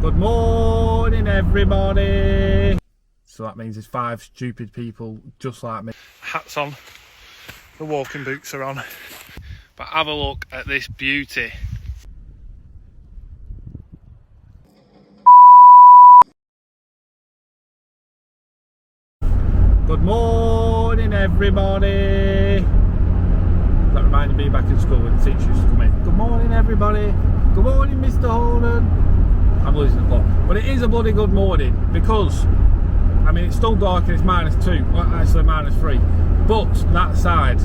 Good morning, everybody. So that means there's 5 stupid people just like me. Hats on, the walking boots are on. But have a look at this beauty. Good morning, everybody. That reminded me back in school when the teacher used to come in. Good morning, everybody. Good morning, Mr. Holden. I'm losing the plot. But it is a bloody good morning because, I mean, it's still dark and it's -2. Well, actually -3. But that side,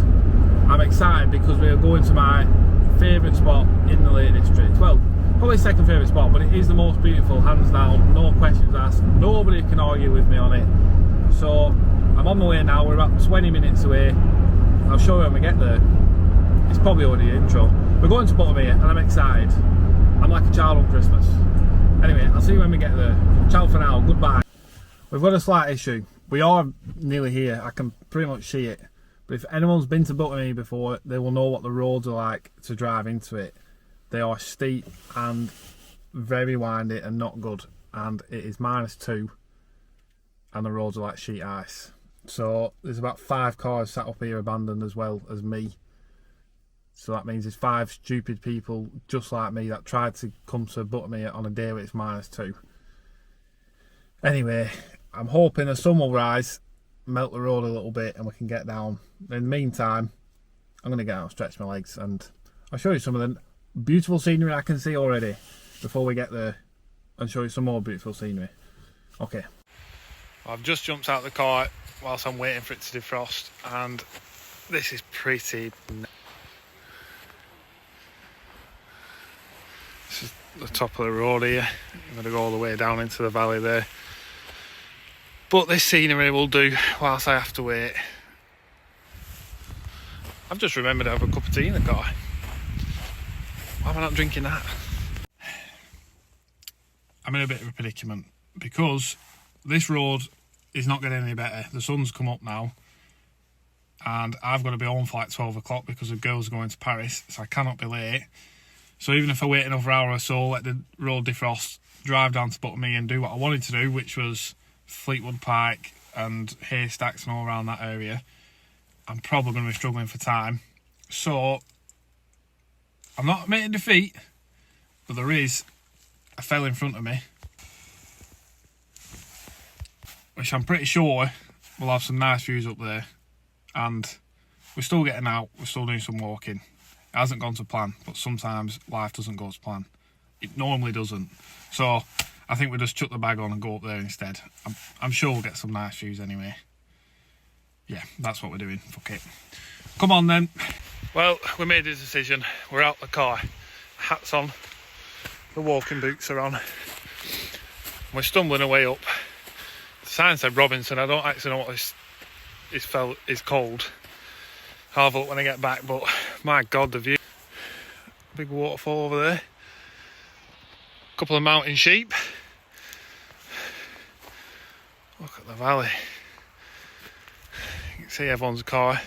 I'm excited because we're going to my favourite spot in the Lake District. Well, probably second favourite spot, but it is the most beautiful, hands down. No questions asked. Nobody can argue with me on it. So, I'm on my way now. We're about 20 minutes away. I'll show you when we get there. It's probably already an intro. We're going to Buttermere and I'm excited. I'm like a child on Christmas. Anyway, I'll see you when we get there. Ciao for now, goodbye. We've got a slight issue. We are nearly here, I can pretty much see it. But if anyone's been to Buttermere before, they will know what the roads are like to drive into it. They are steep and very windy and not good. And it is -2 and the roads are like sheet ice. So there's about 5 cars sat up here abandoned as well as me. So that means there's 5 stupid people just like me that tried to come to Buttermere on a day where it's -2. Anyway, I'm hoping the sun will rise, melt the road a little bit and we can get down. In the meantime, I'm going to get out and stretch my legs and I'll show you some of the beautiful scenery I can see already before we get there and show you some more beautiful scenery. Okay. I've just jumped out of the car whilst I'm waiting for it to defrost and this is pretty. This is the top of the road here. I'm going to go all the way down into the valley there. But this scenery will do whilst I have to wait. I've just remembered to have a cup of tea in the car. Why am I not drinking that? I'm in a bit of a predicament because this road is not getting any better. The sun's come up now and I've got to be home for like 12 o'clock because the girls are going to Paris, so I cannot be late. So even if I wait another hour or so, let the road defrost, drive down to Buttermere and do what I wanted to do, which was Fleetwood Pike and Haystacks and all around that area, I'm probably going to be struggling for time. So I'm not admitting defeat, but there is a fell in front of me, which I'm pretty sure will have some nice views up there. And we're still getting out, we're still doing some walking. It hasn't gone to plan, but sometimes life doesn't go to plan. It normally doesn't. So I think we'll just chuck the bag on and go up there instead. I'm sure we'll get some nice views anyway. Yeah, that's what we're doing. Fuck it. Come on then. Well, we made a decision. We're out the car. Hats on. The walking boots are on. We're stumbling away up. The sign said Robinson. I don't actually know what this fell is called. I'll have a look when I get back, but my God, the view. Big waterfall over there. A couple of mountain sheep. Look at the valley. You can see everyone's car.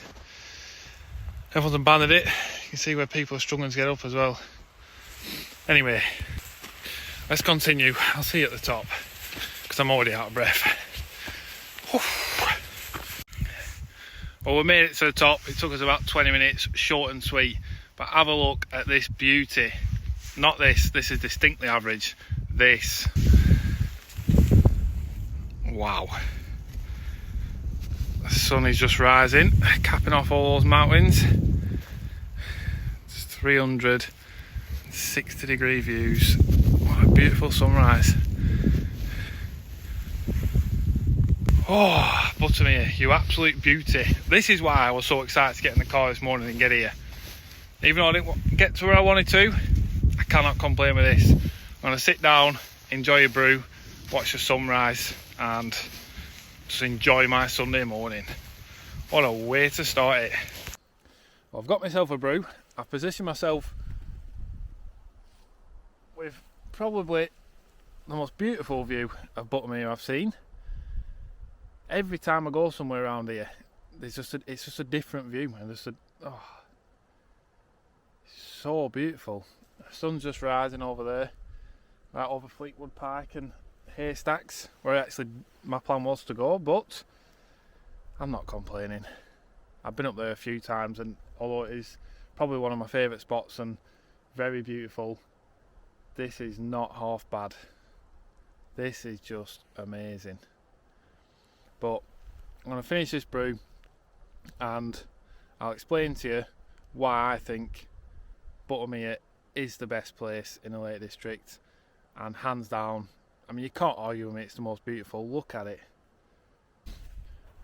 Everyone's abandoned it. You can see where people are struggling to get up as well. Anyway, let's continue. I'll see you at the top because I'm already out of breath. Well, we made it to the top. It took us about 20 minutes, short and sweet. But have a look at this beauty. Not this is distinctly average. This. Wow. The sun is just rising, capping off all those mountains. It's 360-degree views. What a beautiful sunrise. Oh, Buttermere, you absolute beauty. This is why I was so excited to get in the car this morning and get here. Even though I didn't get to where I wanted to, I cannot complain with this. I'm going to sit down, enjoy a brew, watch the sunrise and just enjoy my Sunday morning. What a way to start it. Well, I've got myself a brew. I've positioned myself with probably the most beautiful view of Buttermere I've seen. Every time I go somewhere around here, it's just a different view, and so beautiful. The sun's just rising over there. right over Fleetwood Park and Haystacks, where actually my plan was to go, but I'm not complaining. I've been up there a few times, and although it is probably one of my favourite spots and very beautiful, this is not half bad. This is just amazing. But I'm going to finish this brew and I'll explain to you why I think Buttermere is the best place in the Lake District, and hands down, I mean, you can't argue with me, it's the most beautiful. Look at it.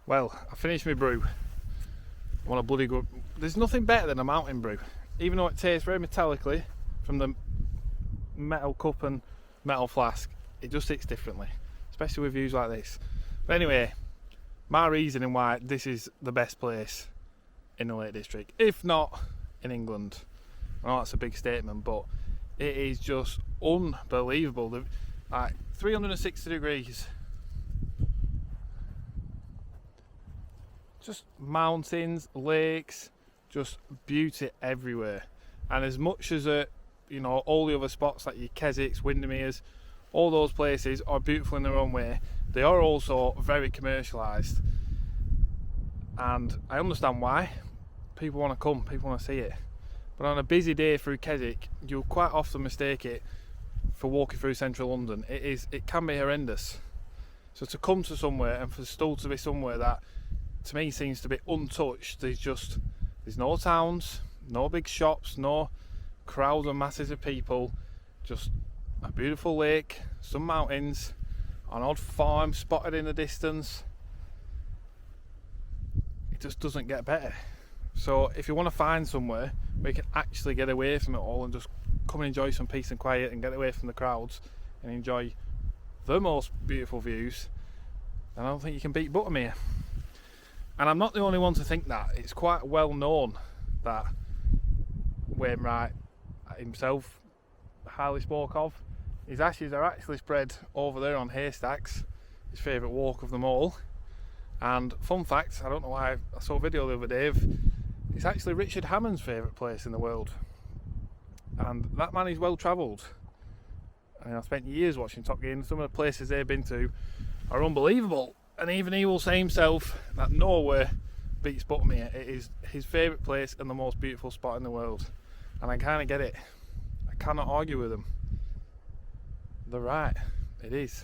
Well, I finished my brew. I want a bloody good. There's nothing better than a mountain brew, even though it tastes very metallically from the metal cup and metal flask. It just hits differently, especially with views like this. But anyway, my reasoning why this is the best place in the Lake District, if not in England. I know that's a big statement, but it is just unbelievable. Like 360 degrees, just mountains, lakes, just beauty everywhere. And as much as you know, all the other spots like your Keswicks, Windermere's, all those places are beautiful in their own way, they are also very commercialised, and I understand why. People want to come, people want to see it. But on a busy day through Keswick, you'll quite often mistake it for walking through central London. It can be horrendous. So to come to somewhere, and for still to be somewhere that to me seems to be untouched, there's no towns, no big shops, no crowds and masses of people, just a beautiful lake, some mountains, an odd farm spotted in the distance. It just doesn't get better. So if you want to find somewhere where you can actually get away from it all and just come and enjoy some peace and quiet and get away from the crowds and enjoy the most beautiful views, then I don't think you can beat Buttermere. And I'm not the only one to think that. It's quite well known that Wainwright himself highly spoke of. His ashes are actually spread over there on Haystacks, his favourite walk of them all. And fun fact, I don't know why, I saw a video the other day of, it's actually Richard Hammond's favourite place in the world. And that man is well travelled. I mean, I spent years watching Top Gear, and some of the places they've been to are unbelievable. And even he will say himself that nowhere beats Buttermere. It is his favourite place and the most beautiful spot in the world. And I kind of get it. I cannot argue with them. They're right. It is.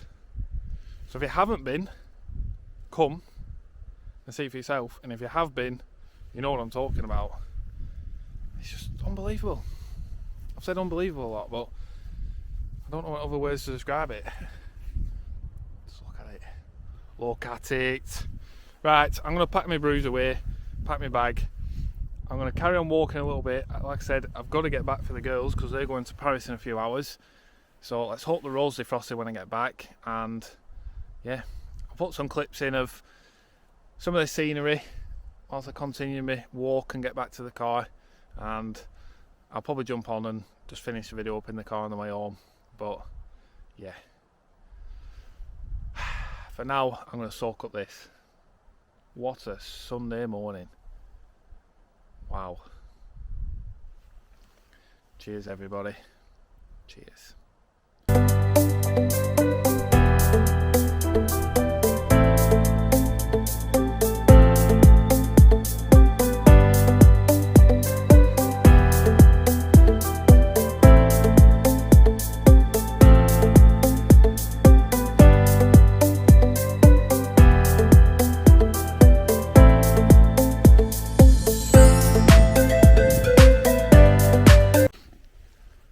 So if you haven't been, come and see for yourself. And if you have been, you know what I'm talking about. It's just unbelievable. I've said unbelievable a lot, but I don't know what other words to describe it. Just look at it. Look at it. Right, I'm going to pack my brews away, pack my bag. I'm going to carry on walking a little bit. Like I said, I've got to get back for the girls because they're going to Paris in a few hours. So let's hope the roads defrosted when I get back. And yeah, I'll put some clips in of some of the scenery whilst I continue my walk and get back to the car. And I'll probably jump on and just finish the video up in the car on the way home. But yeah, for now I'm going to soak up this. What a Sunday morning. Wow. Cheers everybody. Cheers.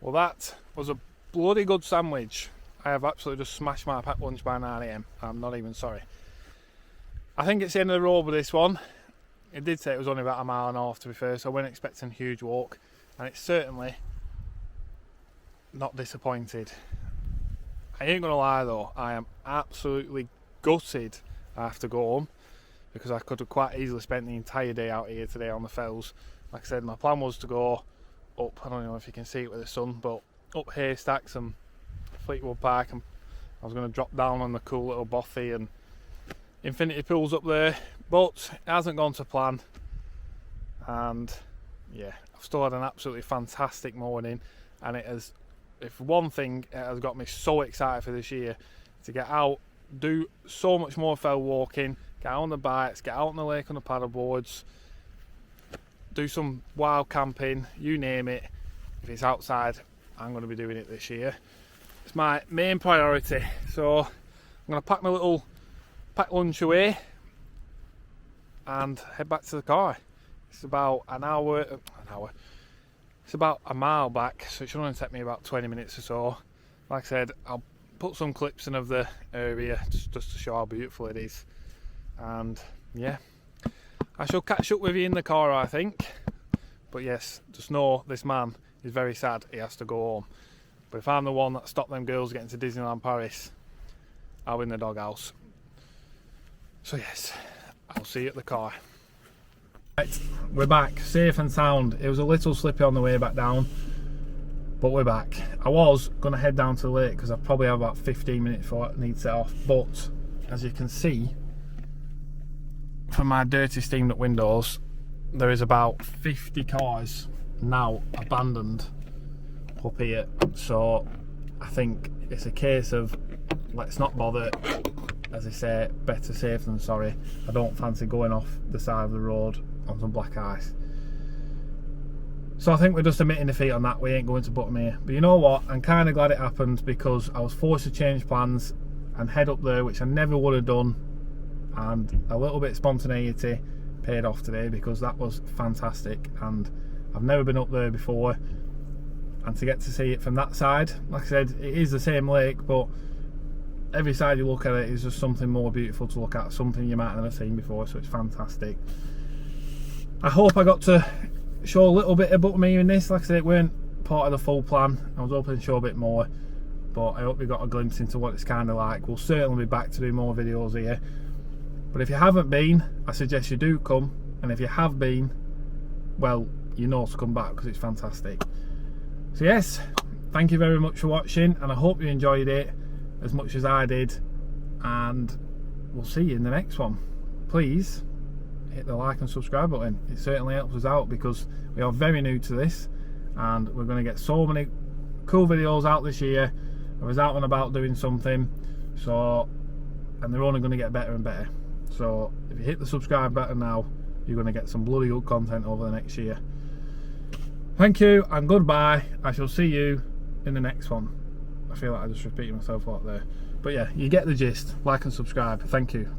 Well, that was a bloody good sandwich. I have absolutely just smashed my packed lunch by 9 AM. I'm not even sorry. I think it's the end of the road with this one. It did say it was only about a mile and a half, to be fair, so I wasn't expecting a huge walk, and it's certainly not disappointed. I ain't gonna lie though, I am absolutely gutted I have to go home, because I could have quite easily spent the entire day out here today on the fells. Like I said, my plan was to go up, I don't know if you can see it with the sun, but up Haystacks and Fleetwood Park, and I was going to drop down on the cool little bothy and infinity pools up there, but it hasn't gone to plan. And yeah, I've still had an absolutely fantastic morning, and it has if one thing has got me so excited for this year, to get out, do so much more fell walking, get out on the bikes, get out on the lake on the paddle boards, do some wild camping, you name it. If it's outside, I'm going to be doing it this year. It's my main priority. So I'm going to pack my little pack lunch away and head back to the car. It's about it's about a mile back, so it should only take me about 20 minutes or so. Like I said, I'll put some clips in of the area just to show how beautiful it is. And yeah, I shall catch up with you in the car, I think. But yes, just know this man is very sad he has to go home. But if I'm the one that stopped them girls getting to Disneyland Paris, I'll be in the doghouse. So yes, I'll see you at the car. Right, we're back, safe and sound. It was a little slippy on the way back down, but we're back. I was going to head down to the lake because I probably have about 15 minutes before I need to set off. But as you can see from my dirty steamed up windows, there is about 50 cars now abandoned up here. So I think it's a case of let's not bother. As I say, better safe than sorry. I don't fancy going off the side of the road on some black ice. So I think we're just admitting defeat on that. We ain't going to Buttermere. But you know what? I'm kind of glad it happened because I was forced to change plans and head up there, which I never would have done. And a little bit of spontaneity paid off today because that was fantastic. And I've never been up there before. And to get to see it from that side, like I said, it is the same lake, but every side you look at it is just something more beautiful to look at, something you might have never seen before, so it's fantastic. I hope I got to show a little bit of Buttermere in this. Like I said, it weren't part of the full plan. I was hoping to show a bit more, but I hope you got a glimpse into what it's kind of like. We'll certainly be back to do more videos here. But if you haven't been, I suggest you do come, and if you have been, well, you know to come back because it's fantastic. So yes, thank you very much for watching, and I hope you enjoyed it as much as I did, and we'll see you in the next one. Please hit the like and subscribe button. It certainly helps us out because we are very new to this, and we're going to get so many cool videos out this year. I was out and about doing something, so, and they're only going to get better and better. So if you hit the subscribe button now, you're going to get some bloody good content over the next year. Thank you and goodbye. I shall see you in the next one. I feel like I just repeated myself a lot there. But yeah, you get the gist. Like and subscribe. Thank you. Goodbye.